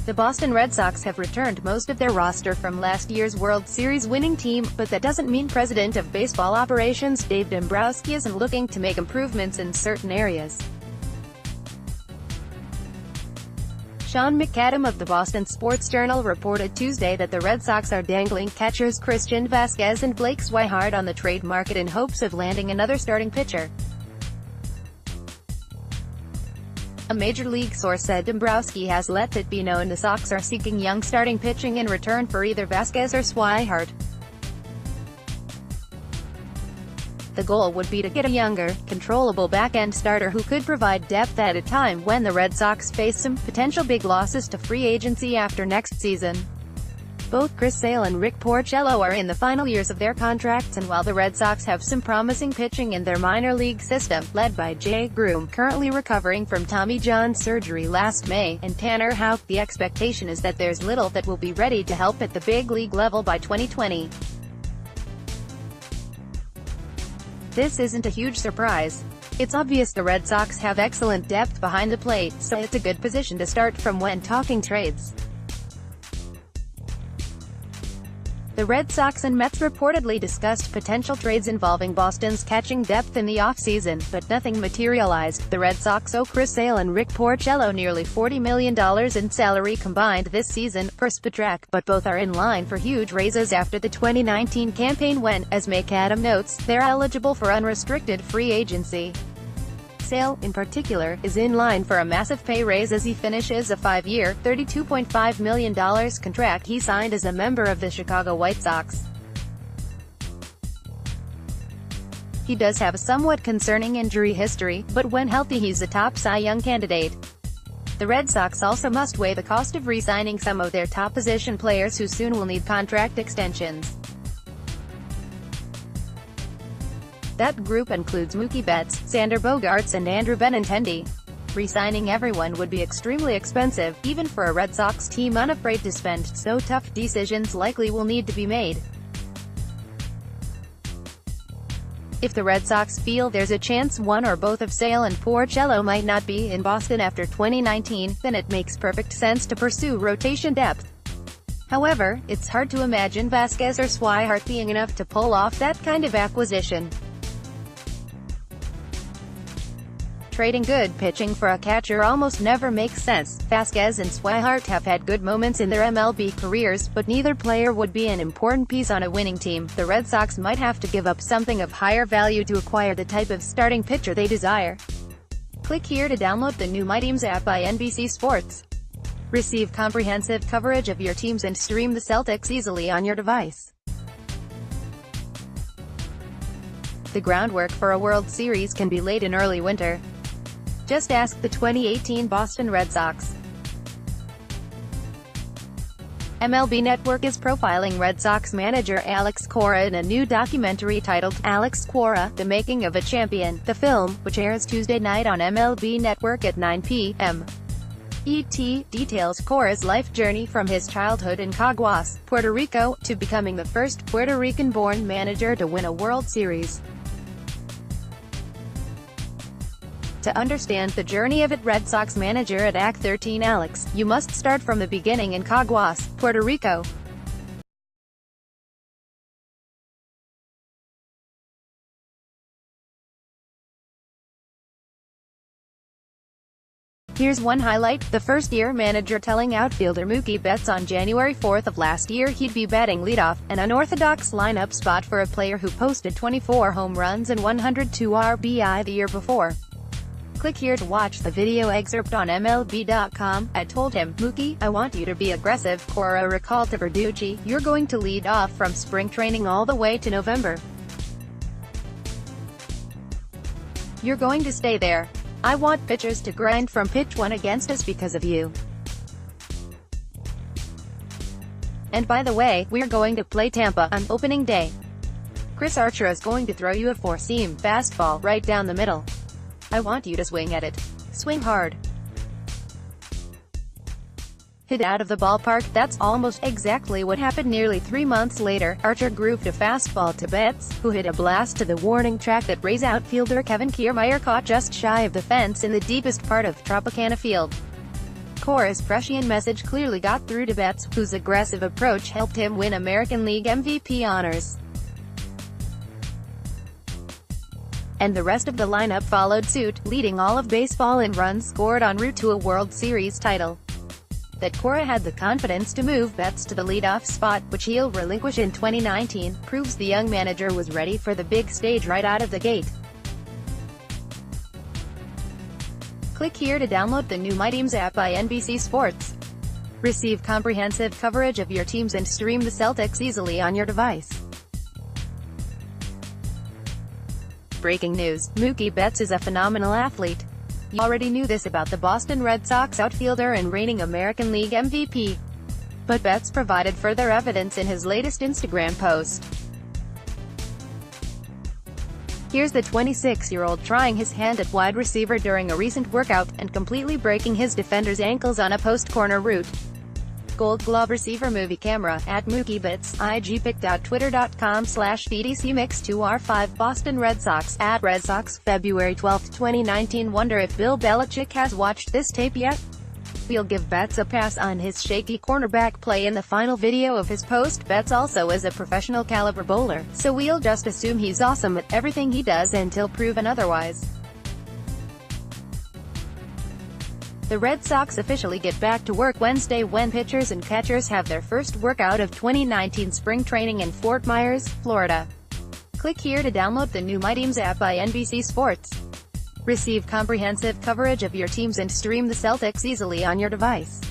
The Boston Red Sox have returned most of their roster from last year's World Series winning team, but that doesn't mean President of Baseball Operations Dave Dombrowski isn't looking to make improvements in certain areas. Sean McAdam of the Boston Sports Journal reported Tuesday that the Red Sox are dangling catchers Christian Vazquez and Blake Swihart on the trade market in hopes of landing another starting pitcher. A major league source said Dombrowski has let it be known the Sox are seeking young starting pitching in return for either Vazquez or Swihart. The goal would be to get a younger, controllable back-end starter who could provide depth at a time when the Red Sox face some potential big losses to free agency after next season. Both Chris Sale and Rick Porcello are in the final years of their contracts, and while the Red Sox have some promising pitching in their minor league system, led by Jay Groom, currently recovering from Tommy John surgery last May, and Tanner Houck, the expectation is that there's little that will be ready to help at the big league level by 2020. This isn't a huge surprise. It's obvious the Red Sox have excellent depth behind the plate, so it's a good position to start from when talking trades. The Red Sox and Mets reportedly discussed potential trades involving Boston's catching depth in the offseason, but nothing materialized. The Red Sox owe Chris Sale and Rick Porcello nearly $40 million in salary combined this season, per Spotrac, but both are in line for huge raises after the 2019 campaign when, as McAdam notes, they're eligible for unrestricted free agency. Sale, in particular, is in line for a massive pay raise as he finishes a 5-year, $32.5 million contract he signed as a member of the Chicago White Sox. He does have a somewhat concerning injury history, but when healthy he's a top Cy Young candidate. The Red Sox also must weigh the cost of re-signing some of their top position players who soon will need contract extensions. That group includes Mookie Betts, Xander Bogaerts and Andrew Benintendi. Re-signing everyone would be extremely expensive, even for a Red Sox team unafraid to spend, so tough decisions likely will need to be made. If the Red Sox feel there's a chance one or both of Sale and Porcello might not be in Boston after 2019, then it makes perfect sense to pursue rotation depth. However, it's hard to imagine Vazquez or Swihart being enough to pull off that kind of acquisition. Trading good pitching for a catcher almost never makes sense. Vazquez and Swihart have had good moments in their MLB careers, but neither player would be an important piece on a winning team. The Red Sox might have to give up something of higher value to acquire the type of starting pitcher they desire. Click here to download the new My Teams app by NBC Sports. Receive comprehensive coverage of your teams and stream the Celtics easily on your device. The groundwork for a World Series can be laid in early winter. Just ask the 2018 Boston Red Sox. MLB Network is profiling Red Sox manager Alex Cora in a new documentary titled Alex Cora: The Making of a Champion. The film, which airs Tuesday night on MLB Network at 9 p.m. ET, details Cora's life journey from his childhood in Caguas, Puerto Rico, to becoming the first Puerto Rican-born manager to win a World Series. To understand the journey of a Red Sox manager at Act 13 Alex, you must start from the beginning in Caguas, Puerto Rico. Here's one highlight: the first-year manager telling outfielder Mookie Betts on January 4th of last year he'd be batting leadoff, an unorthodox lineup spot for a player who posted 24 home runs and 102 RBI the year before. Click here to watch the video excerpt on MLB.com. I told him, "Mookie, I want you to be aggressive," Cora recalled to Verducci. "You're going to lead off from spring training all the way to November. You're going to stay there. I want pitchers to grind from pitch 1 against us because of you. And by the way, we're going to play Tampa on opening day. Chris Archer is going to throw you a four-seam fastball right down the middle. I want you to swing at it. Swing hard. Hit out of the ballpark." That's almost exactly what happened. Nearly 3 months later, Archer grooved a fastball to Betts, who hit a blast to the warning track that Rays outfielder Kevin Kiermaier caught just shy of the fence in the deepest part of Tropicana Field. Cora's prescient message clearly got through to Betts, whose aggressive approach helped him win American League MVP honors. And the rest of the lineup followed suit, leading all of baseball in runs scored en route to a World Series title. That Cora had the confidence to move Betts to the leadoff spot, which he'll relinquish in 2019, proves the young manager was ready for the big stage right out of the gate. Click here to download the new My Teams app by NBC Sports. Receive comprehensive coverage of your teams and stream the Celtics easily on your device. Breaking news: Mookie Betts is a phenomenal athlete. You already knew this about the Boston Red Sox outfielder and reigning American League MVP. But Betts provided further evidence in his latest Instagram post. Here's the 26-year-old trying his hand at wide receiver during a recent workout, and completely breaking his defender's ankles on a post-corner route. Gold Glove receiver movie camera, at Mookie Betts, IG picked out twitter.com/BDCMix2R5 Boston Red Sox, at Red Sox, February 12, 2019. Wonder if Bill Belichick has watched this tape yet? We'll give Betts a pass on his shaky cornerback play in the final video of his post. Betts also is a professional caliber bowler, so we'll just assume he's awesome at everything he does until proven otherwise. The Red Sox officially get back to work Wednesday when pitchers and catchers have their first workout of 2019 spring training in Fort Myers, Florida. Click here to download the new My Teams app by NBC Sports. Receive comprehensive coverage of your teams and stream the Celtics easily on your device.